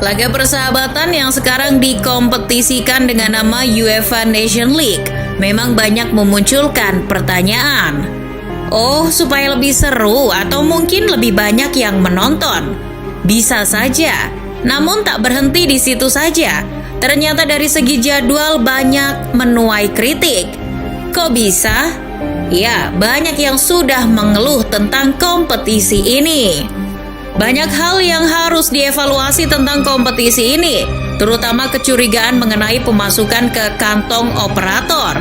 Laga persahabatan yang sekarang dikompetisikan dengan nama UEFA Nation League memang banyak memunculkan pertanyaan. Oh, supaya lebih seru atau mungkin lebih banyak yang menonton? Bisa saja, namun tak berhenti di situ saja. Ternyata dari segi jadwal banyak menuai kritik. Kok bisa? Ya, banyak yang sudah mengeluh tentang kompetisi ini. Banyak hal yang harus dievaluasi tentang kompetisi ini, terutama kecurigaan mengenai pemasukan ke kantong operator.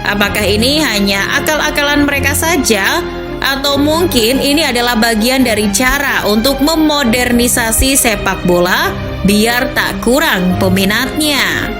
Apakah ini hanya akal-akalan mereka saja, atau mungkin ini adalah bagian dari cara untuk memodernisasi sepak bola biar tak kurang peminatnya?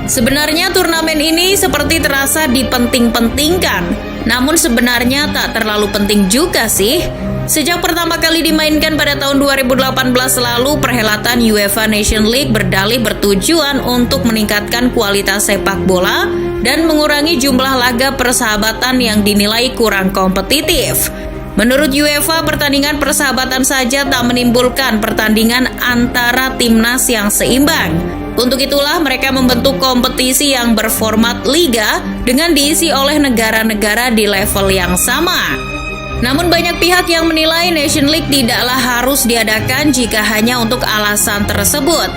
Sebenarnya turnamen ini seperti terasa dipenting-pentingkan, namun sebenarnya tak terlalu penting juga sih. Sejak pertama kali dimainkan pada tahun 2018 lalu, perhelatan UEFA Nation League berdalih bertujuan untuk meningkatkan kualitas sepak bola dan mengurangi jumlah laga persahabatan yang dinilai kurang kompetitif. Menurut UEFA, pertandingan persahabatan saja tak menimbulkan pertandingan antara timnas yang seimbang. Untuk itulah mereka membentuk kompetisi yang berformat liga dengan diisi oleh negara-negara di level yang sama. Namun banyak pihak yang menilai Nation League tidaklah harus diadakan jika hanya untuk alasan tersebut.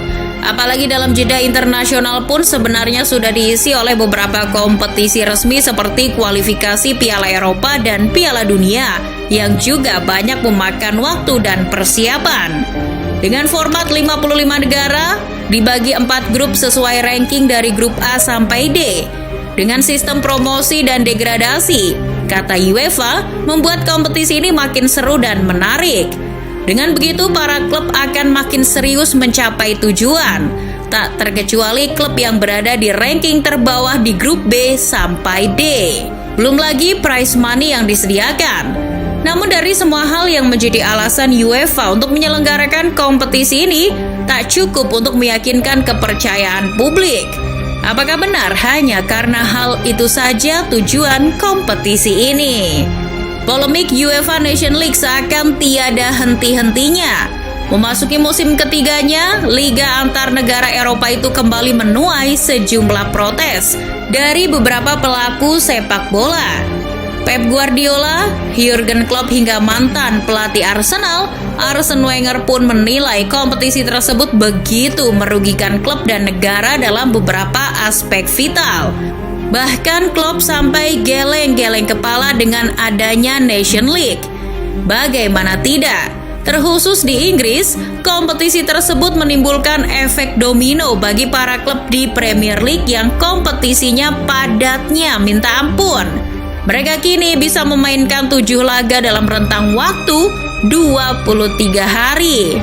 Apalagi dalam jeda internasional pun sebenarnya sudah diisi oleh beberapa kompetisi resmi seperti kualifikasi Piala Eropa dan Piala Dunia yang juga banyak memakan waktu dan persiapan. Dengan format 55 negara, dibagi 4 grup sesuai ranking dari grup A sampai D. Dengan sistem promosi dan degradasi, kata UEFA, membuat kompetisi ini makin seru dan menarik. Dengan begitu, para klub akan makin serius mencapai tujuan, tak terkecuali klub yang berada di ranking terbawah di grup B sampai D. Belum lagi prize money yang disediakan. Namun dari semua hal yang menjadi alasan UEFA untuk menyelenggarakan kompetisi ini, tak cukup untuk meyakinkan kepercayaan publik. Apakah benar hanya karena hal itu saja tujuan kompetisi ini? Polemik UEFA Nation League seakan tiada henti-hentinya. Memasuki musim ketiganya, Liga antar negara Eropa itu kembali menuai sejumlah protes dari beberapa pelaku sepak bola. Pep Guardiola, Jurgen Klopp hingga mantan pelatih Arsenal, Arsene Wenger pun menilai kompetisi tersebut begitu merugikan klub dan negara dalam beberapa aspek vital. Bahkan Klopp sampai geleng-geleng kepala dengan adanya Nation League. Bagaimana tidak? Terkhusus di Inggris, kompetisi tersebut menimbulkan efek domino bagi para klub di Premier League yang kompetisinya padatnya minta ampun. Mereka kini bisa memainkan 7 laga dalam rentang waktu 23 hari.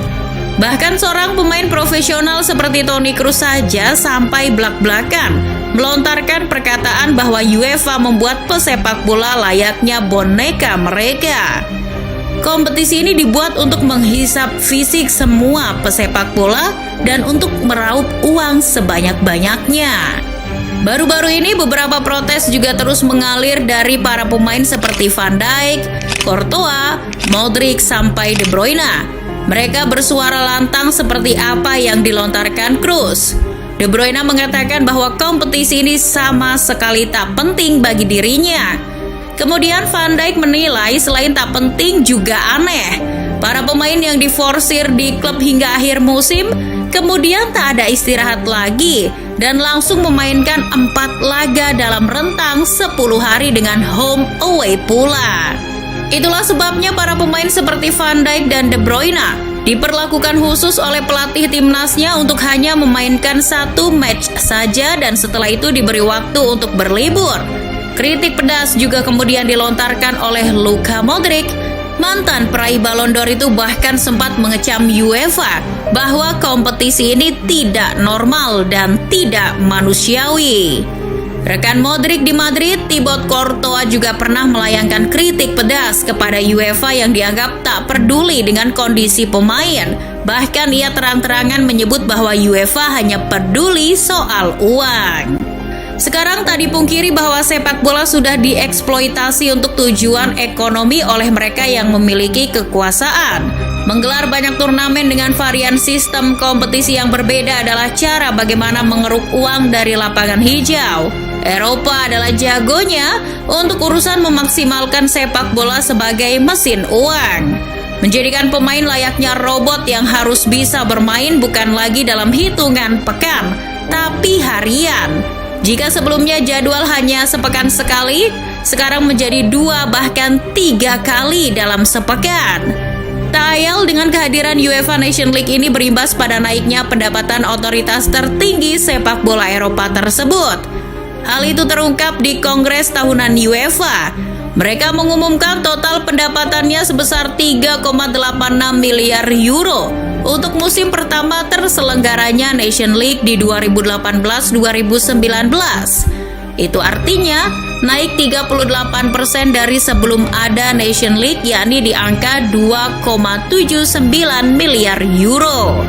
Bahkan seorang pemain profesional seperti Toni Kroos saja sampai belak-belakan melontarkan perkataan bahwa UEFA membuat pesepak bola layaknya boneka mereka. Kompetisi ini dibuat untuk menghisap fisik semua pesepak bola dan untuk meraup uang sebanyak-banyaknya. Baru-baru ini beberapa protes juga terus mengalir dari para pemain seperti Van Dijk, Courtois, Modric, sampai De Bruyne. Mereka bersuara lantang seperti apa yang dilontarkan Kroos. De Bruyne mengatakan bahwa kompetisi ini sama sekali tak penting bagi dirinya. Kemudian Van Dijk menilai selain tak penting juga aneh. Para pemain yang diforsir di klub hingga akhir musim, kemudian tak ada istirahat lagi dan langsung memainkan 4 laga dalam rentang 10 hari dengan home away pula. Itulah sebabnya para pemain seperti Van Dijk dan De Bruyne diperlakukan khusus oleh pelatih timnasnya untuk hanya memainkan 1 match saja dan setelah itu diberi waktu untuk berlibur. Kritik pedas juga kemudian dilontarkan oleh Luka Modric. Mantan peraih Ballon d'Or itu bahkan sempat mengecam UEFA bahwa kompetisi ini tidak normal dan tidak manusiawi. Rekan Modric di Madrid, Thibaut Courtois juga pernah melayangkan kritik pedas kepada UEFA yang dianggap tak peduli dengan kondisi pemain. Bahkan ia terang-terangan menyebut bahwa UEFA hanya peduli soal uang. Sekarang tak dipungkiri bahwa sepak bola sudah dieksploitasi untuk tujuan ekonomi oleh mereka yang memiliki kekuasaan. Menggelar banyak turnamen dengan varian sistem kompetisi yang berbeda adalah cara bagaimana mengeruk uang dari lapangan hijau. Eropa adalah jagonya untuk urusan memaksimalkan sepak bola sebagai mesin uang. Menjadikan pemain layaknya robot yang harus bisa bermain bukan lagi dalam hitungan pekan, tapi harian. Jika sebelumnya jadwal hanya sepekan sekali, sekarang menjadi 2 bahkan 3 kali dalam sepekan. Tak ayal dengan kehadiran UEFA Nation League ini berimbas pada naiknya pendapatan otoritas tertinggi sepak bola Eropa tersebut. Hal itu terungkap di Kongres Tahunan UEFA. Mereka mengumumkan total pendapatannya sebesar 3,86 miliar euro untuk musim pertama terselenggaranya Nation League di 2018-2019. Itu artinya naik 38% dari sebelum ada Nation League, yakni di angka 2,79 miliar euro.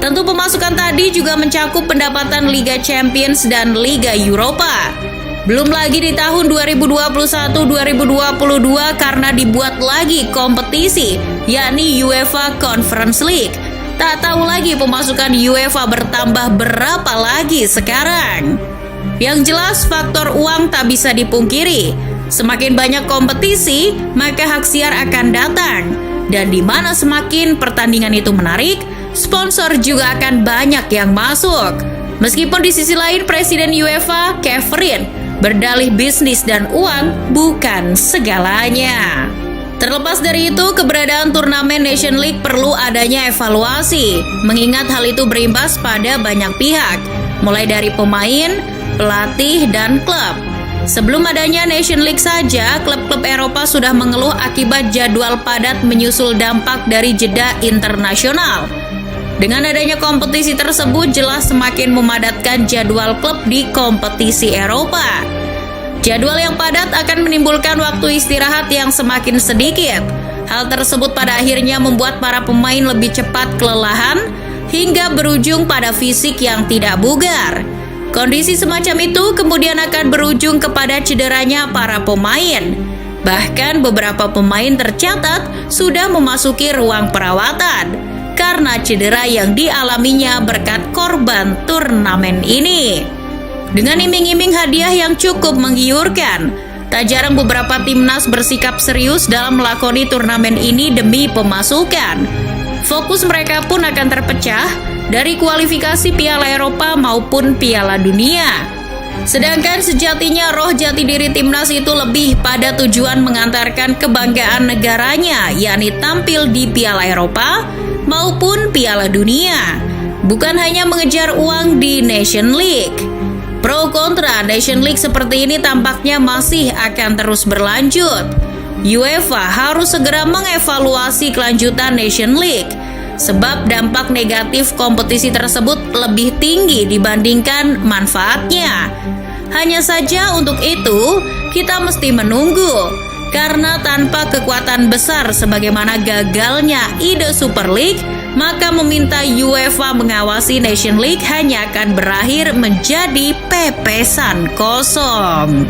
Tentu pemasukan tadi juga mencakup pendapatan Liga Champions dan Liga Eropa. Belum lagi di tahun 2021-2022 karena dibuat lagi kompetisi, yakni UEFA Conference League. Tak tahu lagi pemasukan UEFA bertambah berapa lagi sekarang. Yang jelas faktor uang tak bisa dipungkiri. Semakin banyak kompetisi, maka hak siar akan datang. Dan di mana semakin pertandingan itu menarik, sponsor juga akan banyak yang masuk. Meskipun di sisi lain Presiden UEFA, Kevin, berdalih bisnis dan uang bukan segalanya. Terlepas dari itu, keberadaan turnamen Nation League perlu adanya evaluasi, mengingat hal itu berimbas pada banyak pihak, mulai dari pemain, pelatih, dan klub. Sebelum adanya Nation League saja, klub-klub Eropa sudah mengeluh akibat jadwal padat menyusul dampak dari jeda internasional. Dengan adanya kompetisi tersebut jelas semakin memadatkan jadwal klub di kompetisi Eropa. Jadwal yang padat akan menimbulkan waktu istirahat yang semakin sedikit. Hal tersebut pada akhirnya membuat para pemain lebih cepat kelelahan hingga berujung pada fisik yang tidak bugar. Kondisi semacam itu kemudian akan berujung kepada cederanya para pemain. Bahkan beberapa pemain tercatat sudah memasuki ruang perawatan karena cedera yang dialaminya berkat korban turnamen ini. Dengan iming-iming hadiah yang cukup menggiurkan, tak jarang beberapa timnas bersikap serius dalam melakoni turnamen ini demi pemasukan. Fokus mereka pun akan terpecah dari kualifikasi Piala Eropa maupun Piala Dunia. Sedangkan sejatinya roh jati diri timnas itu lebih pada tujuan mengantarkan kebanggaan negaranya, yakni tampil di Piala Eropa maupun Piala Dunia, bukan hanya mengejar uang di Nation League. Pro kontra Nation League seperti ini tampaknya masih akan terus berlanjut. UEFA harus segera mengevaluasi kelanjutan Nation League, sebab dampak negatif kompetisi tersebut lebih tinggi dibandingkan manfaatnya. Hanya saja untuk itu, kita mesti menunggu. Karena tanpa kekuatan besar sebagaimana gagalnya ide Super League, maka meminta UEFA mengawasi Nation League hanya akan berakhir menjadi pepesan kosong.